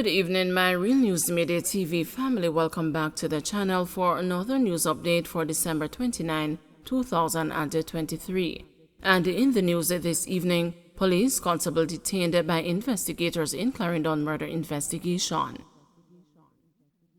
Good evening, my Real News Midday TV family. Welcome back to the channel for another news update for December 29, 2023. And in the news this evening, police constable detained by investigators in Clarendon murder investigation.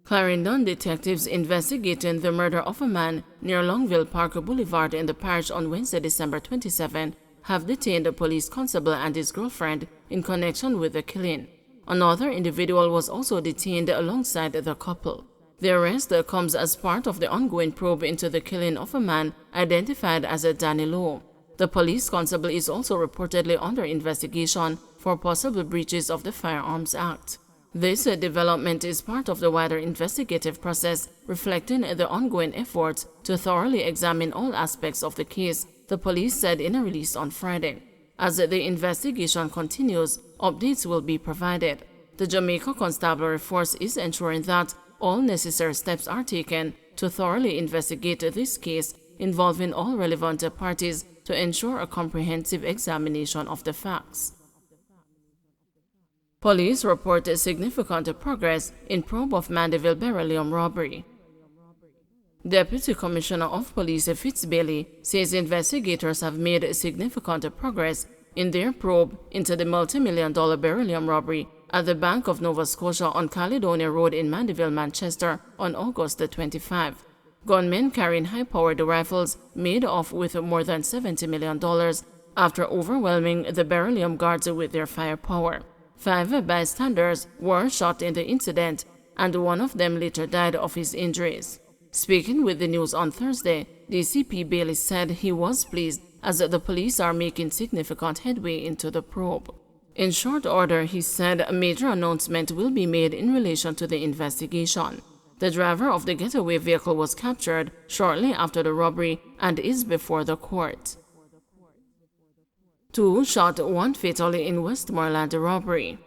Clarendon detectives investigating the murder of a man near Longville Park Boulevard in the parish on Wednesday, December 27, have detained a police constable and his girlfriend in connection with the killing. Another individual was also detained alongside the couple. The arrest comes as part of the ongoing probe into the killing of a man identified as a Danny Lowe. The police constable is also reportedly under investigation for possible breaches of the Firearms Act. This development is part of the wider investigative process, reflecting the ongoing efforts to thoroughly examine all aspects of the case, the police said in a release on Friday. As the investigation continues, updates will be provided. The Jamaica Constabulary Force is ensuring that all necessary steps are taken to thoroughly investigate this case involving all relevant parties to ensure a comprehensive examination of the facts. Police report significant progress in probe of Mandeville beryllium robbery. Deputy Commissioner of Police Fitz Bailey says investigators have made significant progress in their probe into the multi-million-dollar beryllium robbery at the Bank of Nova Scotia on Caledonia Road in Mandeville, Manchester on August 25. Gunmen carrying high-powered rifles made off with more than $70 million after overwhelming the beryllium guards with their firepower. 5 bystanders were shot in the incident, and one of them later died of his injuries. Speaking with the news on Thursday, DCP Bailey said he was pleased as the police are making significant headway into the probe. In short order, he said a major announcement will be made in relation to the investigation. The driver of the getaway vehicle was captured shortly after the robbery and is before the court. 2 shot, 1 fatally in Westmoreland robbery.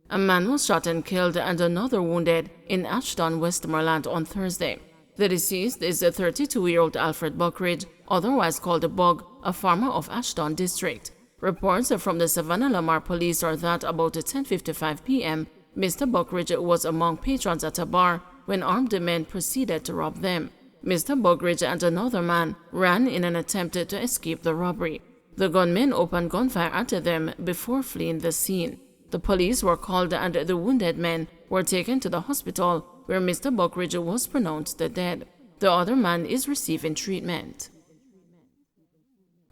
A man was shot and killed and another wounded in Ashton, Westmoreland on Thursday. The deceased is a 32-year-old Alfred Buckridge, otherwise called Bug, a farmer of Ashton District. Reports from the Savannah Lamar Police are that about 10:55 p.m., Mr. Buckridge was among patrons at a bar when armed men proceeded to rob them. Mr. Buckridge and another man ran in an attempt to escape the robbery. The gunmen opened gunfire at them before fleeing the scene. The police were called and the wounded men were taken to the hospital where Mr. Buckridge was pronounced dead. The other man is receiving treatment.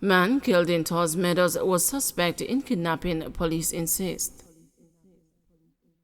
Man killed in Tos Meadows was suspect in kidnapping, police insist.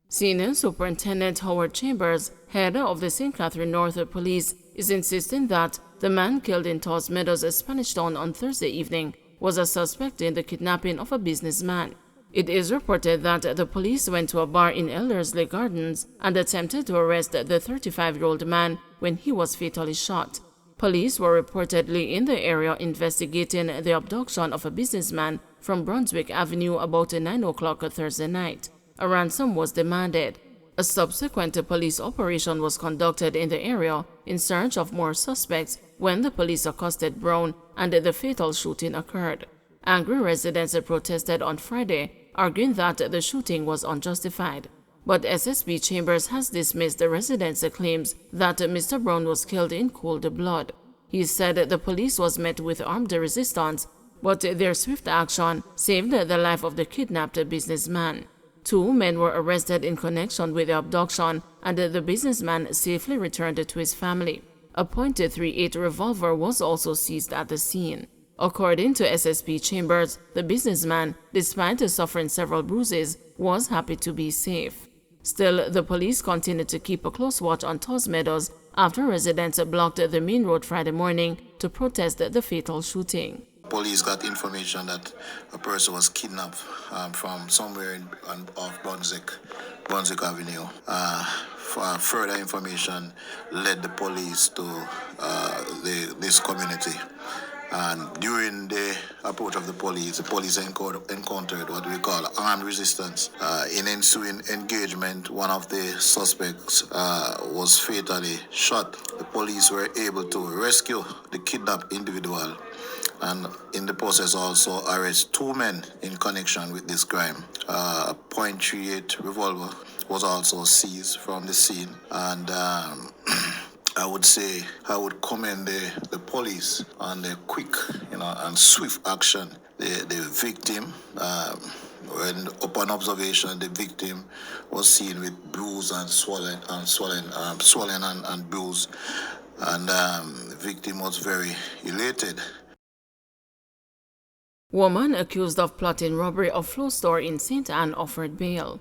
Senior Superintendent Howard Chambers, head of the St. Catherine North Police, is insisting that the man killed in Tos Meadows, Spanish Town on Thursday evening was a suspect in the kidnapping of a businessman. It is reported that the police went to a bar in Ellerslie Gardens and attempted to arrest the 35-year-old man when he was fatally shot. Police were reportedly in the area investigating the abduction of a businessman from Brunswick Avenue about 9 o'clock Thursday night. A ransom was demanded. A subsequent police operation was conducted in the area in search of more suspects when the police accosted Brown and the fatal shooting occurred. Angry residents protested on Friday, arguing that the shooting was unjustified. But SSP Chambers has dismissed the residents' claims that Mr. Brown was killed in cold blood. He said the police was met with armed resistance, but their swift action saved the life of the kidnapped businessman. 2 men were arrested in connection with the abduction, and the businessman safely returned to his family. A .38 revolver was also seized at the scene. According to SSP Chambers, the businessman, despite suffering several bruises, was happy to be safe. Still, the police continued to keep a close watch on Tos Meadows after residents blocked the main road Friday morning to protest the fatal shooting. Police got information that a person was kidnapped from somewhere off Brunswick Avenue. Further information led the police to this community. And during the approach of the police encountered what we call armed resistance. In ensuing engagement, one of the suspects was fatally shot. The police were able to rescue the kidnapped individual and in the process also arrest 2 men in connection with this crime. A .38 revolver was also seized from the scene, and I would say I would commend the police on the quick, and swift action. The victim, when upon observation, the victim was seen with bruise and swollen and bruised, and the victim was very elated. Woman accused of plotting robbery of flow store in St. Anne offered bail.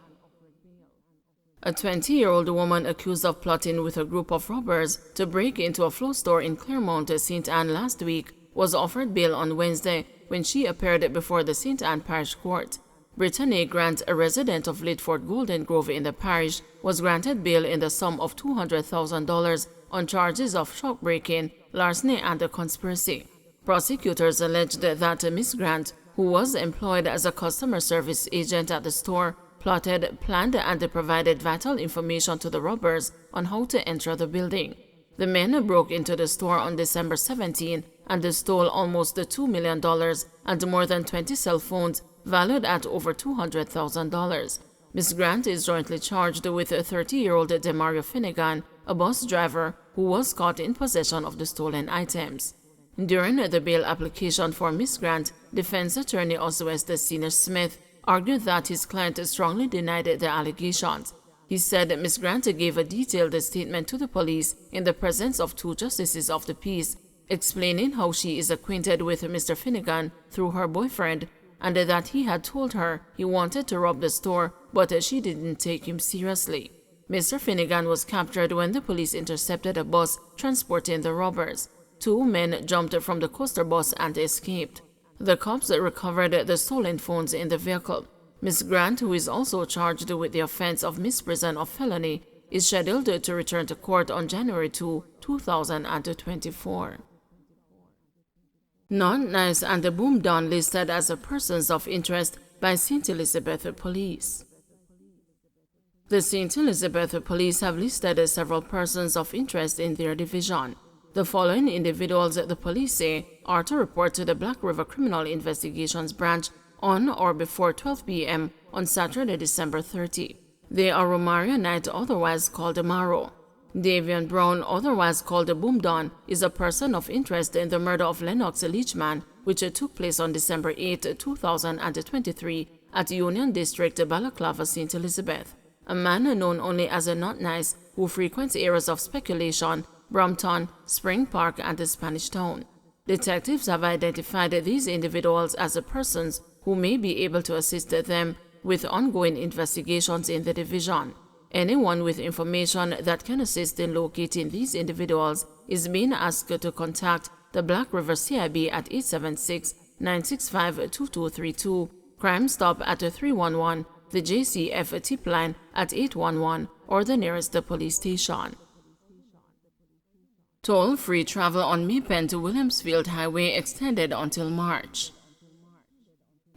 A 20-year-old woman accused of plotting with a group of robbers to break into a flow store in Claremont, St. Anne last week was offered bail on Wednesday when she appeared before the St. Anne Parish Court. Brittany Grant, a resident of Lidford Golden Grove in the parish, was granted bail in the sum of $200,000 on charges of shoplifting, larceny, and a conspiracy. Prosecutors alleged that Miss Grant, who was employed as a customer service agent at the store, plotted, planned, and provided vital information to the robbers on how to enter the building. The men broke into the store on December 17 and stole almost $2 million and more than 20 cell phones valued at over $200,000. Miss Grant is jointly charged with 30-year-old Demario Finnegan, a bus driver who was caught in possession of the stolen items. During the bail application for Miss Grant, defense attorney Oswest Senior Smith argued that his client strongly denied the allegations. He said Miss Grant gave a detailed statement to the police in the presence of 2 justices of the peace, explaining how she is acquainted with Mr. Finnegan through her boyfriend, and that he had told her he wanted to rob the store, but she didn't take him seriously. Mr. Finnegan was captured when the police intercepted a bus transporting the robbers. 2 men jumped from the coaster bus and escaped. The cops recovered the stolen phones in the vehicle. Miss Grant, who is also charged with the offense of misprision of felony, is scheduled to return to court on January 2, 2024. Not Nice and the Boom Down listed as persons of interest by St. Elizabeth Police. The St. Elizabeth Police have listed several persons of interest in their division. The following individuals, the police say, are to report to the Black River Criminal Investigations Branch on or before 12 p.m. on Saturday, December 30. They are Romario Knight, otherwise called Maro. Davian Brown, otherwise called Boom Down, is a person of interest in the murder of Lennox Leachman, which took place on December 8, 2023 at Union District, Balaclava, St. Elizabeth. A man known only as a Not Nice who frequents areas of speculation, Brampton, Spring Park, and the Spanish Town. Detectives have identified these individuals as persons who may be able to assist them with ongoing investigations in the division. Anyone with information that can assist in locating these individuals is being asked to contact the Black River CIB at 876-965-2232, Crime Stop at 311, the JCF tip line at 811, or the nearest police station. Toll-free travel on Maypen to Williamsfield Highway extended until March.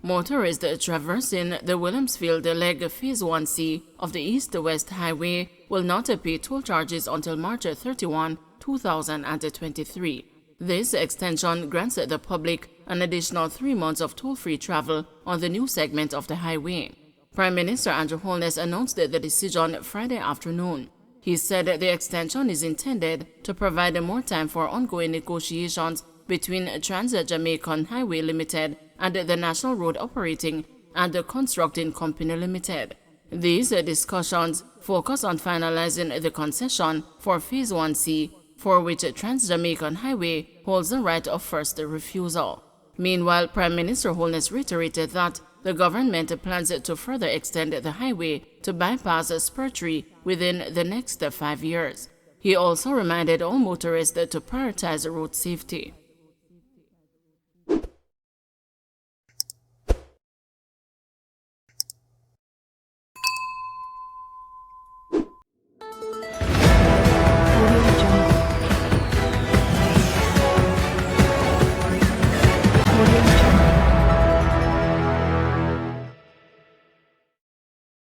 Motorists traversing the Williamsfield leg Phase 1C of the East-West Highway will not pay toll charges until March 31, 2023. This extension grants the public an additional 3 months of toll-free travel on the new segment of the highway. Prime Minister Andrew Holness announced the decision Friday afternoon. He said the extension is intended to provide more time for ongoing negotiations between Trans-Jamaican Highway Limited and the National Road Operating and Constructing Company Limited. These discussions focus on finalizing the concession for Phase 1C, for which Trans-Jamaican Highway holds the right of first refusal. Meanwhile, Prime Minister Holness reiterated that the government plans to further extend the highway to bypass Spur Tree within the next 5 years. He also reminded all motorists to prioritize road safety.